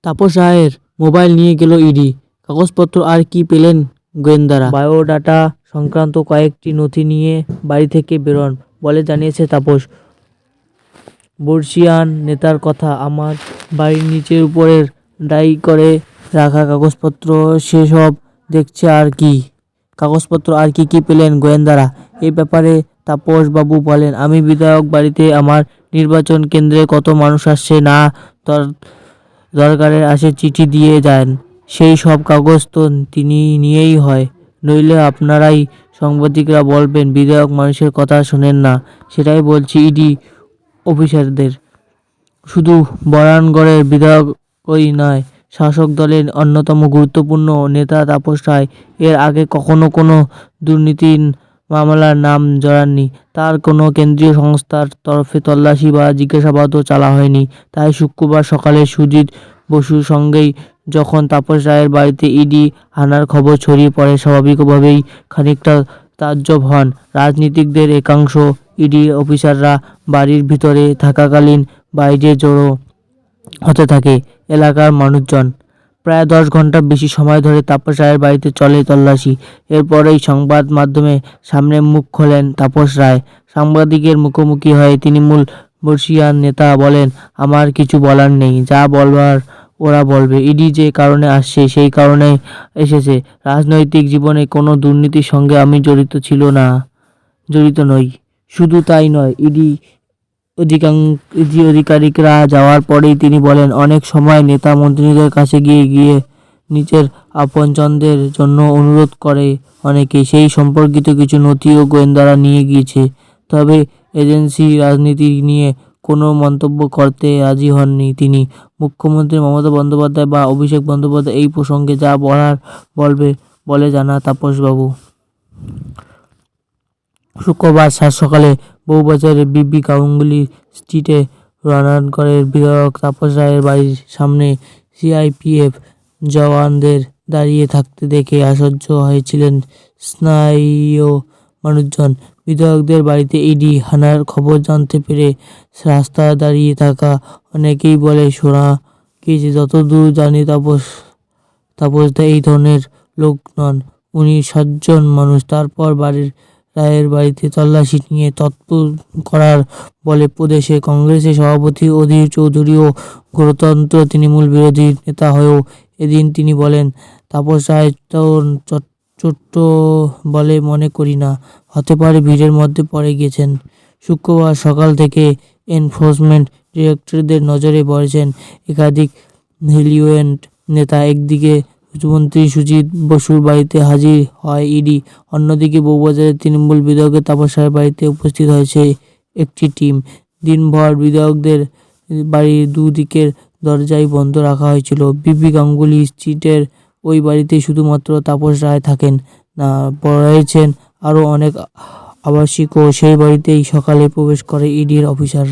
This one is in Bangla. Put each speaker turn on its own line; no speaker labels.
তাপস রায়ের মোবাইল নিয়ে গেল ইডি। কাগজপত্র আর কি পেলেন গোয়েন্দারা? বায়োডাটা সংক্রান্ত কয়েকটি নথি নিয়ে বাড়ি থেকে বেরোন বলে জানিয়েছে তাপস। বর্ষিয়ান নেতার কথা, আমার বাড়ির নিচের উপরের ডাই করে রাখা কাগজপত্র সেসব দেখছে। আর কি কাগজপত্র আর কি কি পেলেন গোয়েন্দারা এই ব্যাপারে তাপস বাবু বলেন, আমি বিধায়ক বাড়িতে আমার নির্বাচন কেন্দ্রে কত মানুষ আসছে না দরকারের আসে চিঠি দিয়ে যান, সেই সব কাগজ তো তিনি নিয়েই হয়, নইলে আপনারাই সাংবাদিকরা বলবেন বিধায়ক মানুষের কথা শোনেন না। সেটাই বলছি ইডি অফিসারদের। শুধু বরানগড়ের বিধায়কই নয়, শাসক দলের অন্যতম গুরুত্বপূর্ণ নেতা তাপস রায় এর আগে কখনো কোনো দুর্নীতির মামলার নাম জড়াননি। তার কোনো কেন্দ্রীয় সংস্থার তরফে তল্লাশি বা জিজ্ঞাসাবাদও চালা হয়নি। তাই শুক্রবার সকালে সুজিত বসুর সঙ্গেই যখন তাপস রায়ের বাড়িতে ইডি হানার খবর ছড়িয়ে পড়ে, স্বাভাবিকভাবেই খানিকটা তাজ্জব হন রাজনীতিকদের একাংশ। ইডি অফিসাররা বাড়ির ভিতরে থাকাকালীন বাইরে জড়ো হতে থাকে এলাকার মানুষজন। প্রায় 10 ঘন্টা বেশি সময় ধরে তাপস রায়ের বাড়িতে চলে তল্লাশি। এরপরেই সংবাদ মাধ্যমের সামনে মুখ খোলেন তাপস রায়। সাংবাদিকের মুখোমুখি হয়ে তৃণমূল বর্ষিয়ান নেতা বলেন, আমার কিছু বলার নেই, যা বলবার ওরা বলবে। ইডি যে কারণে আসছে সেই কারণে এসেছে। রাজনৈতিক জীবনে কোনো দুর্নীতির সঙ্গে আমি জড়িত নই। শুধু তাই নয়, ইডি আধিকারিকরা যাওয়ার পরেই তিনি বলেন, অনেক সময় নেতা মন্ত্রীদের কাছে গিয়ে নিজের আপনজনদের জন্য অনুরোধ করে অনেকে। সেই সম্পর্কিত কিছু নথিও গোয়েন্দারা নিয়ে গিয়েছে। তবে এজেন্সি রাজনীতি নিয়ে কোনো মন্তব্য করতে রাজি হননি তিনি। মুখ্যমন্ত্রী মমতা বন্দ্যোপাধ্যায় বা অভিষেক বন্দ্যোপাধ্যায় এই প্রসঙ্গে যা বলার বলবে বলে জানা তাপসবাবু। শুক্রবার সাত সকালে বউবাজারের বিবি গাঙ্গুলি স্ট্রিটে রানাঘরের বিধায়ক তাপস রায়ের বাড়ির সামনে সিআইপিএফ জওয়ানদের দাঁড়িয়ে থাকতে দেখে আশ্চর্য হয়েছিলেন স্থানীয় মানুষজন। বিধায়কদের বাড়িতে ইডি হানার খবর জানতে পেরে রাস্তায় দাঁড়িয়ে থাকা অনেকেই বলে শোনা গিয়েছে, যতদূর জানি তাপসদা এই ধরনের লোক নন, উনি সজ্জন মানুষ। তারপর রায়ের বাড়িতে তল্লাশি নিয়ে তৎপর করার বলে প্রদেশের কংগ্রেসের সভাপতি অধীর চৌধুরীও গণতন্ত্র তৃণমূল বিরোধী নেতা হয়েও এদিন তিনি বলেন, তাপস রায় ছোট্ট বলে মনে করি না, হতে পারে ভিড়ের মধ্যে পড়ে গেছেন। শুক্রবার সকাল থেকে এনফোর্সমেন্ট ডিরেক্টরেটের নজরে পড়েছেন একাধিক হিলিওয়েন্ট নেতা। একদিকে মন্ত্রী সুজিত বসুর বাড়িতে হাজির হয় ইডি, অন্যদিকে বউবাজারের তৃণমূল বিধায়কের তাপস রায়ের বাড়িতে উপস্থিত হয়েছে একটি টিম। দিনভর বিধায়কদের বাড়ির দুদিকের দরজাই বন্ধ রাখা হয়েছিল। বিবি গাঙ্গুলি স্ট্রিটের ওই বাড়িতেই শুধুমাত্র তাপস রায় থাকেন না, রয়েছেন আরও অনেক আবাসিকও। সেই বাড়িতেই সকালে প্রবেশ করে ইডির অফিসার।